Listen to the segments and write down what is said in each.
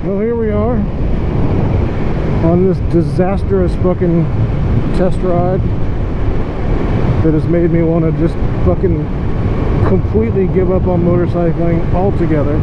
Well, here we are on this disastrous fucking test ride that has made me want to just fucking completely give up on motorcycling altogether.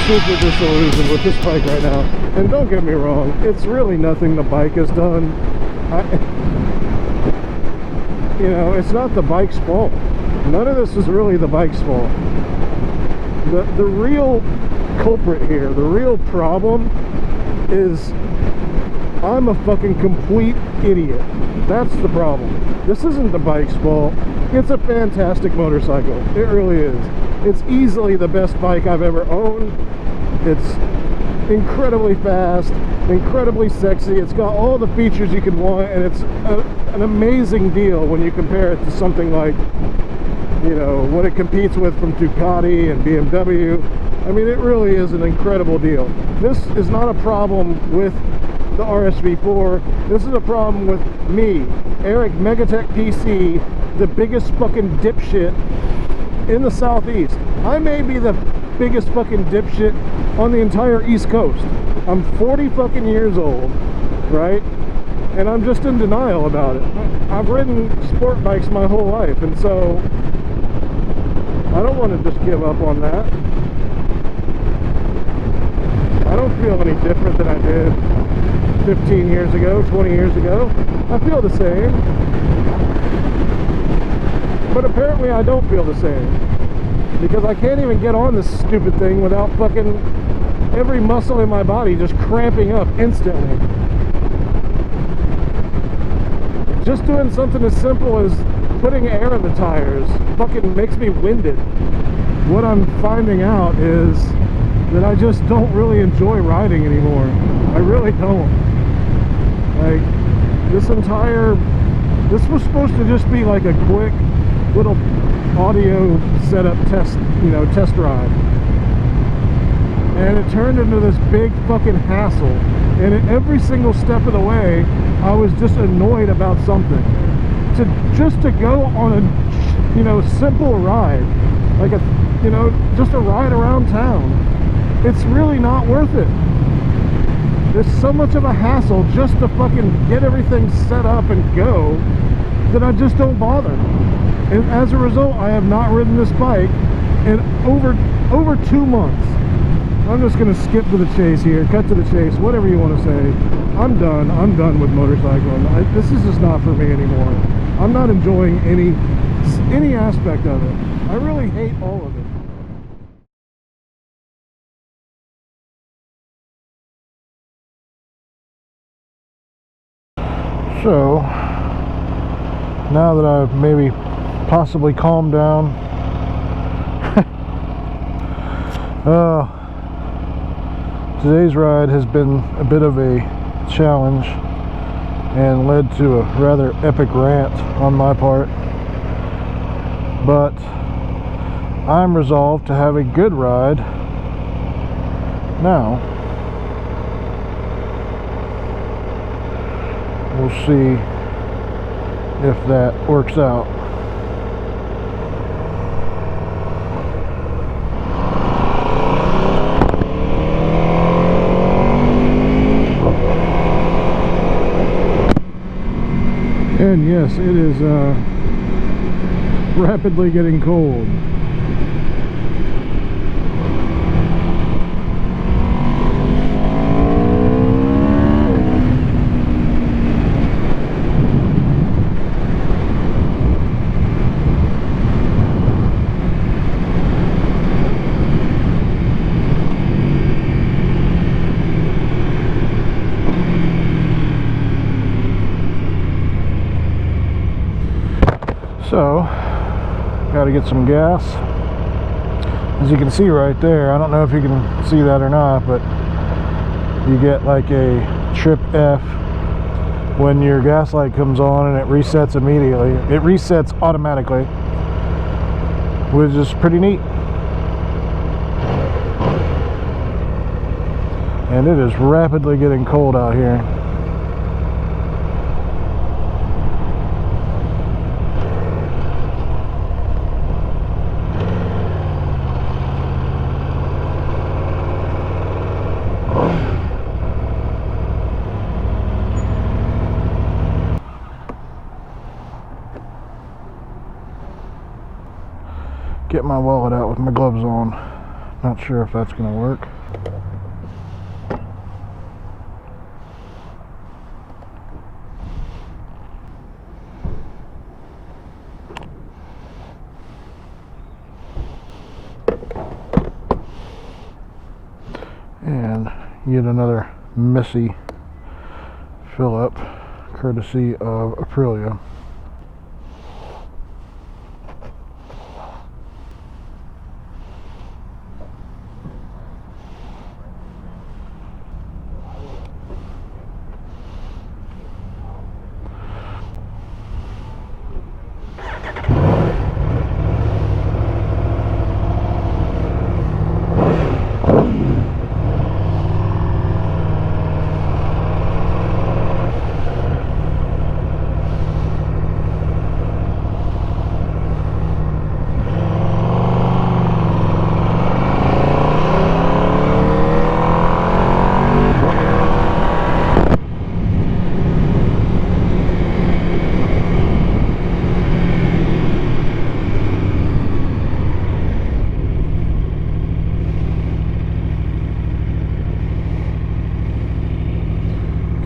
Super disillusioned with this bike right now, and don't get me wrong, it's really nothing the bike has done. You know, it's not the bike's fault. None of this is really the bike's fault. The real culprit here, the real problem is I'm a fucking complete idiot. That's the problem. This isn't the bike's fault. It's a fantastic motorcycle. It really is. It's easily the best bike I've ever owned. It's incredibly fast, incredibly sexy. It's got all the features you could want, and it's an amazing deal when you compare it to something like, you know, what it competes with from Ducati and BMW. I mean, it really is an incredible deal. This is not a problem with the RSV4. This is a problem with me, Eric Megatech PC, the biggest fucking dipshit in the Southeast. I may be the biggest fucking dipshit on the entire East Coast. I'm 40 fucking years old, right? And I'm just in denial about it. I've ridden sport bikes my whole life, and so I don't want to just give up on that. I don't feel any different than I did 15 years ago, 20 years ago. I feel the same. But apparently I don't feel the same, because I can't even get on this stupid thing without fucking every muscle in my body just cramping up instantly. Just doing something as simple as putting air in the tires fucking makes me winded. What I'm finding out is that I just don't really enjoy riding anymore. I really don't. Like, this was supposed to just be like a quick little audio setup test, you know, test ride, and it turned into this big fucking hassle, and at every single step of the way I was just annoyed about something. Just to go on a, you know, simple ride, like a, you know, just a ride around town, it's really not worth it. There's so much of a hassle just to fucking get everything set up and go that I just don't bother. And as a result, I have not ridden this bike in over 2 months. I'm just going to skip to the chase here, cut to the chase, whatever you want to say. I'm done with motorcycling. This is just not for me anymore. I'm not enjoying any aspect of it. I really hate all of it. So, now that I've maybe possibly calmed down, today's ride has been a bit of a challenge and led to a rather epic rant on my part, but I'm resolved to have a good ride now. We'll see if that works out. And yes, it is rapidly getting cold. So, got to get some gas. As you can see right there, I don't know if you can see that or not, but you get like a Trip F when your gas light comes on and it resets immediately. It resets automatically, which is pretty neat. And it is rapidly getting cold out here. Get my wallet out with my gloves on. Not sure if that's going to work. And yet another messy fill up courtesy of Aprilia.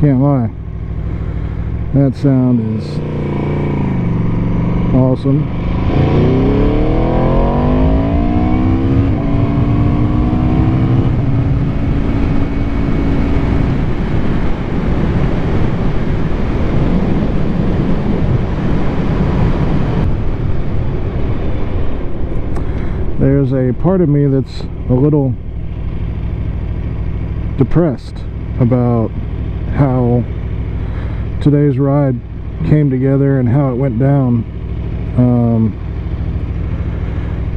Can't lie, that sound is awesome. There's a part of me that's a little depressed about how today's ride came together and how it went down,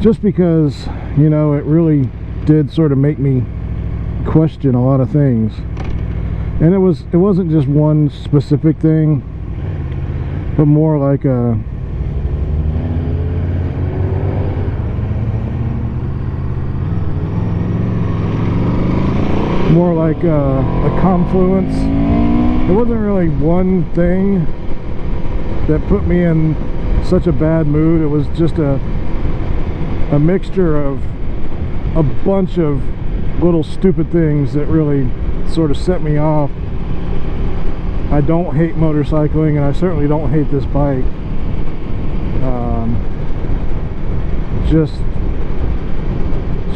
just because, you know, it really did sort of make me question a lot of things. And it wasn't just one specific thing, but more like a confluence. It wasn't really one thing that put me in such a bad mood. It was just a mixture of a bunch of little stupid things that really sort of set me off. I don't hate motorcycling, and I certainly don't hate this bike.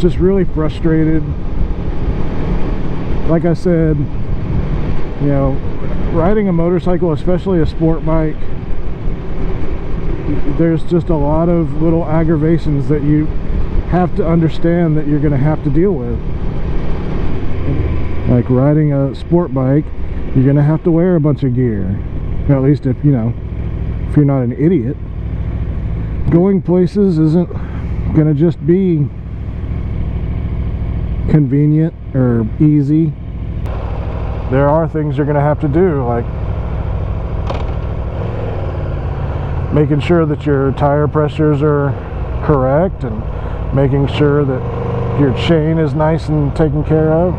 Just really frustrated. Like I said, you know, riding a motorcycle, especially a sport bike, there's just a lot of little aggravations that you have to understand that you're going to have to deal with. Like riding a sport bike, you're going to have to wear a bunch of gear. At least if you're not an idiot. Going places isn't going to just be convenient or easy. There are things you're going to have to do, like making sure that your tire pressures are correct and making sure that your chain is nice and taken care of.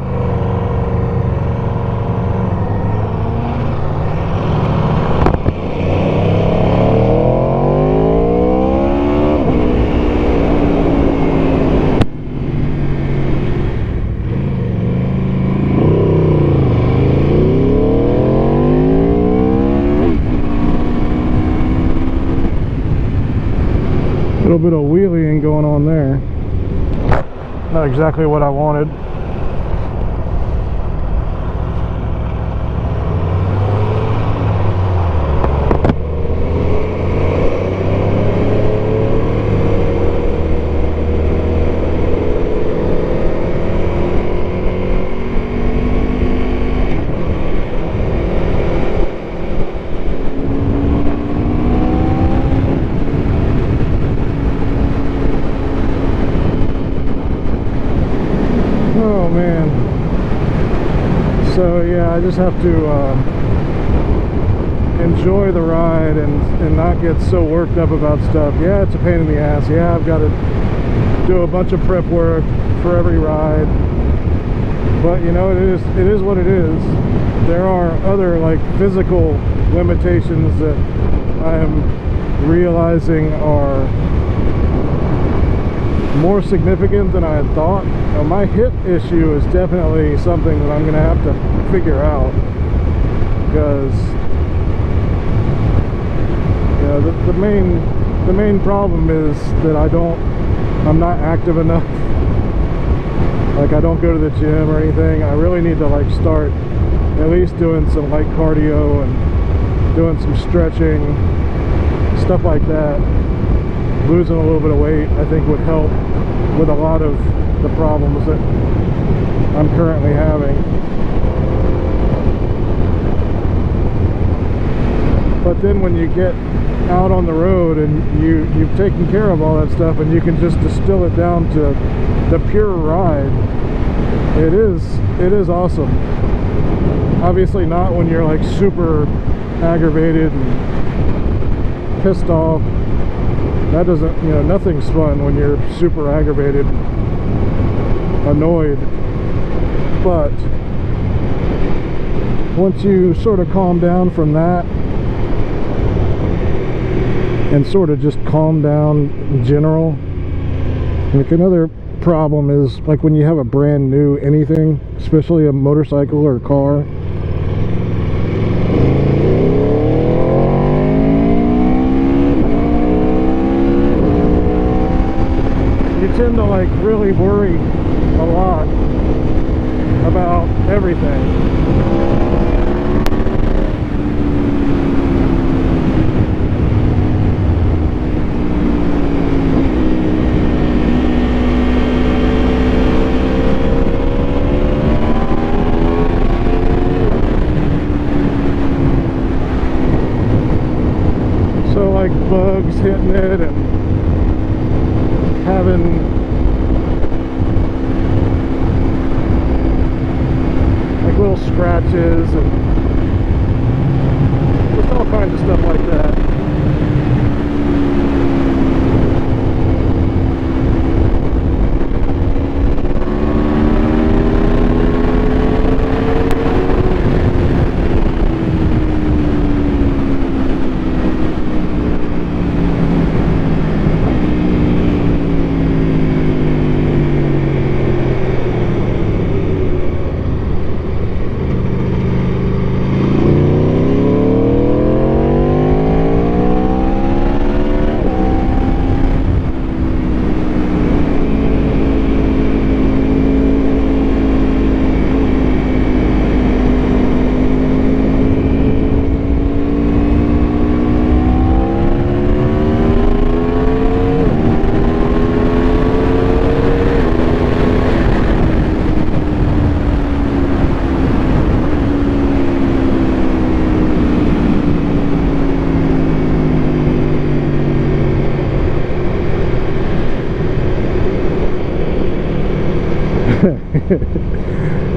A little bit of wheeling going on there. Not exactly what I wanted. yeah, I just have to enjoy the ride and not get so worked up about stuff. Yeah, it's a pain in the ass. Yeah, I've got to do a bunch of prep work for every ride, but you know, it is what it is. There are other like physical limitations that I am realizing are more significant than I had thought. Now, my hip issue is definitely something that I'm gonna have to figure out, because you know, the main problem is that I'm not active enough. Like, I don't go to the gym or anything. I really need to like start at least doing some light cardio and doing some stretching, stuff like that. Losing a little bit of weight, I think, would help with a lot of the problems that I'm currently having. But then when you get out on the road and you've taken care of all that stuff, and you can just distill it down to the pure ride, it is awesome. Obviously not when you're like super aggravated and pissed off. That doesn't, you know, nothing's fun when you're super aggravated, annoyed. But once you sort of calm down from that and sort of just calm down in general, like, another problem is like when you have a brand new anything, especially a motorcycle or a car, tend to like really worry a lot about everything. So like bugs hitting it and having like little scratches and just all kinds of stuff like that.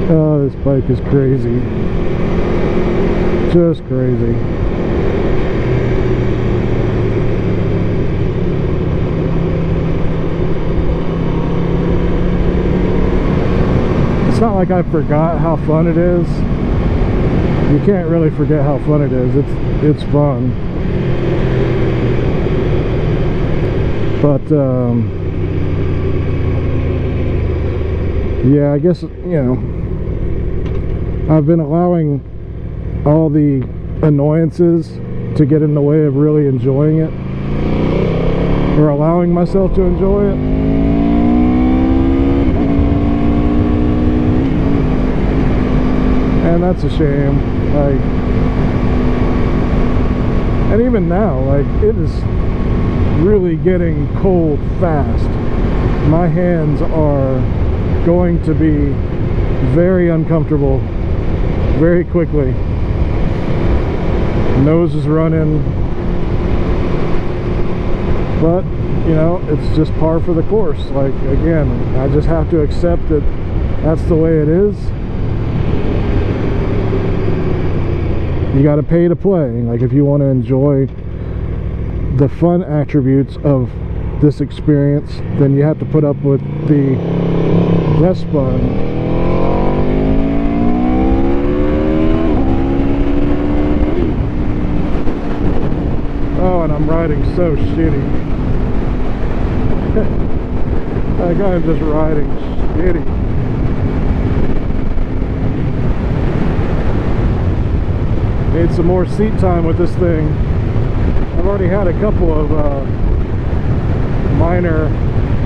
Oh, this bike is crazy. Just crazy. It's not like I forgot how fun it is. You can't really forget how fun it is. It's fun. But yeah, I guess, you know, I've been allowing all the annoyances to get in the way of really enjoying it, or allowing myself to enjoy it. And that's a shame. Like, and even now, like, it is really getting cold fast. My hands are going to be very uncomfortable very quickly. Nose is running, but you know, it's just par for the course. Like, again, I just have to accept that that's the way it is. You got to pay to play. Like, if you want to enjoy the fun attributes of this experience, then you have to put up with the less fun. Oh, and I'm riding so shitty. Like, I'm just riding shitty. Need some more seat time with this thing. I've already had a couple of minor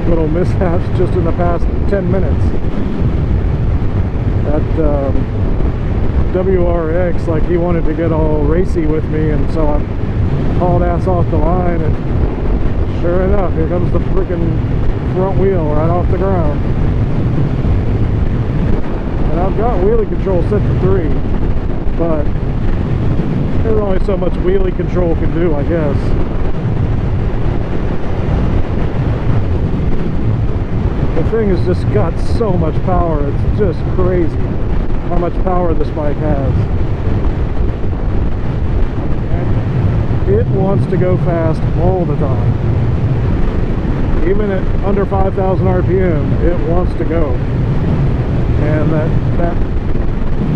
little mishaps just in the past 10 minutes. That WRX, like, he wanted to get all racy with me, and so I hauled ass off the line, and sure enough, here comes the freaking front wheel right off the ground. And I've got wheelie control set to 3, but there's only so much wheelie control can do, I guess. The thing has just got so much power. It's just crazy how much power this bike has. And it wants to go fast all the time. Even at under 5,000 RPM, it wants to go. And that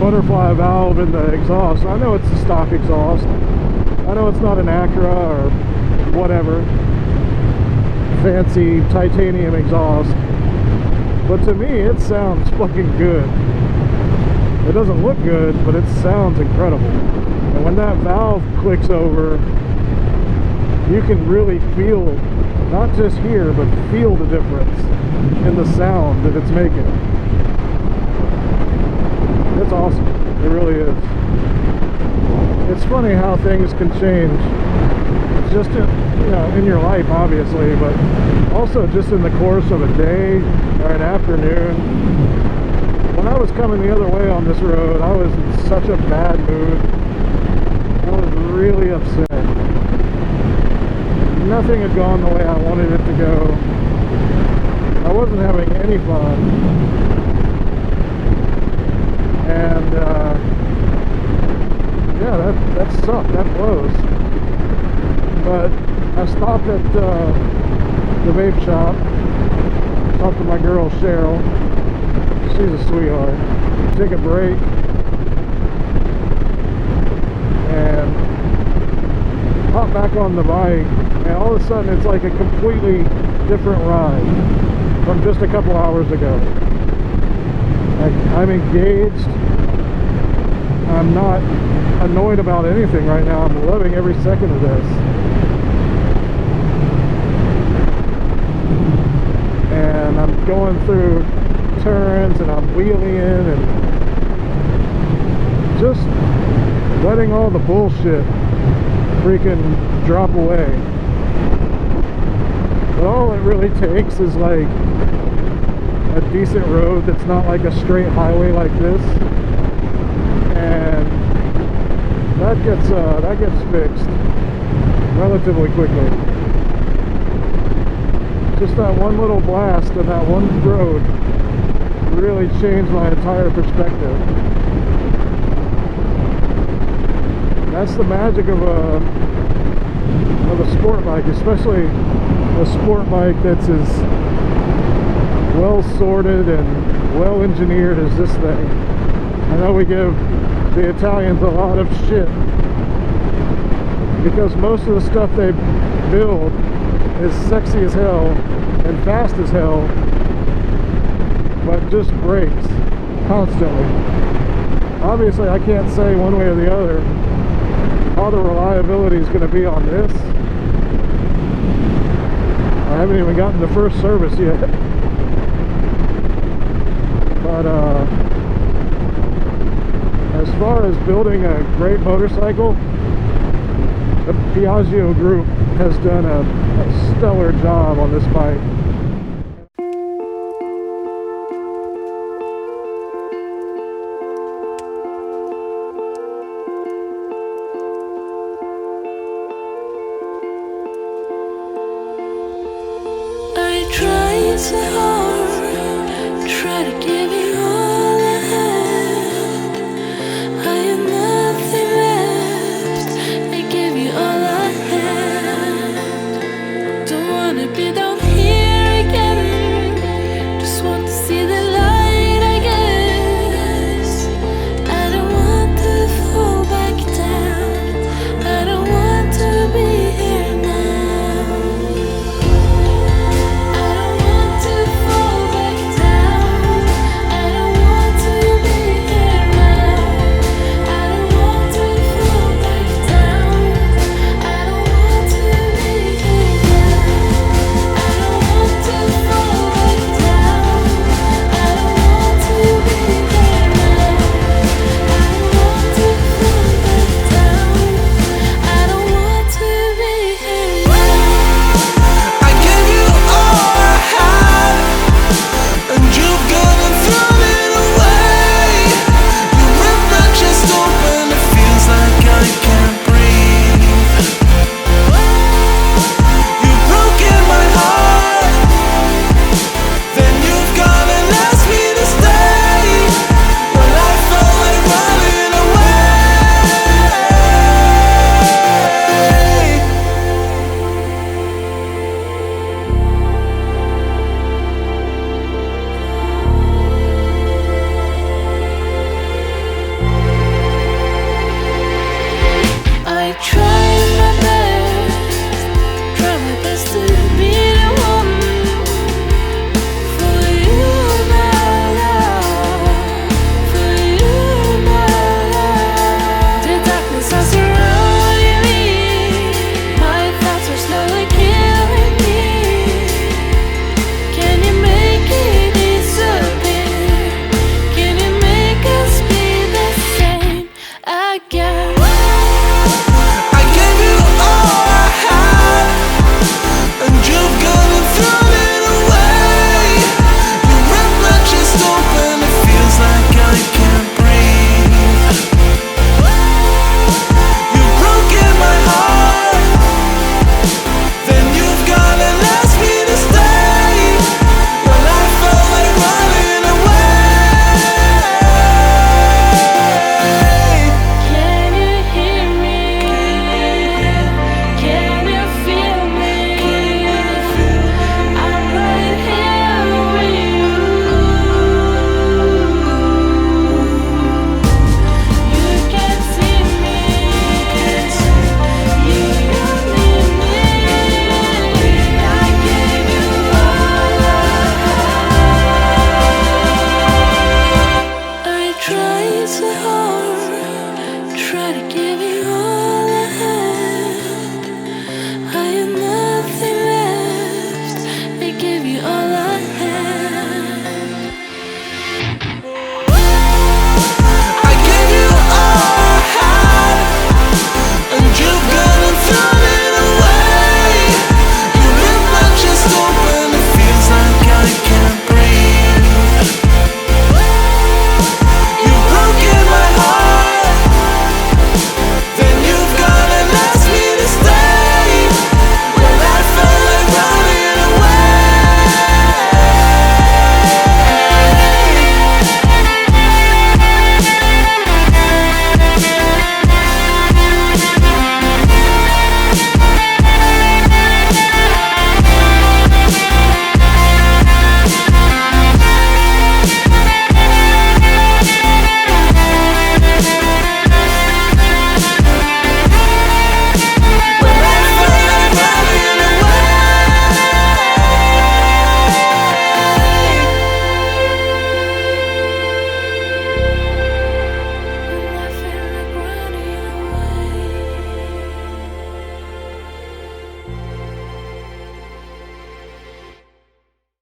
butterfly valve in the exhaust, I know it's a stock exhaust, I know it's not an Acura or whatever fancy titanium exhaust, but to me it sounds fucking good. It doesn't look good, but it sounds incredible. And when that valve clicks over, you can really feel, not just hear, but feel the difference in the sound that it's making. It's awesome. It really is. It's funny how things can change. Just in your life, obviously, but also just in the course of a day or an afternoon. When I was coming the other way on this road, I was in such a bad mood. I was really upset. Nothing had gone the way I wanted it to go. I wasn't having any fun. And yeah, that sucked. That blows. But I stopped at the vape shop, talked to my girl Cheryl. She's a sweetheart. Take a break, and hop back on the bike, and all of a sudden it's like a completely different ride from just a couple hours ago. Like, I'm engaged. I'm not annoyed about anything right now. I'm loving every second of this. And I'm going through turns, and I'm wheeling and just letting all the bullshit freaking drop away. But all it really takes is like a decent road that's not like a straight highway like this, and that gets fixed relatively quickly. Just that one little blast and that one road really changed my entire perspective. That's the magic of a sport bike, especially a sport bike that's as well sorted and well engineered as this thing. I know we give the Italians a lot of shit because most of the stuff they build is sexy as hell and fast as hell, but just breaks constantly. Obviously I can't say one way or the other how the reliability is going to be on this. I haven't even gotten the first service yet. But as far as building a great motorcycle, the Piaggio group has done a stellar job on this bike. I tried so hard, try to give you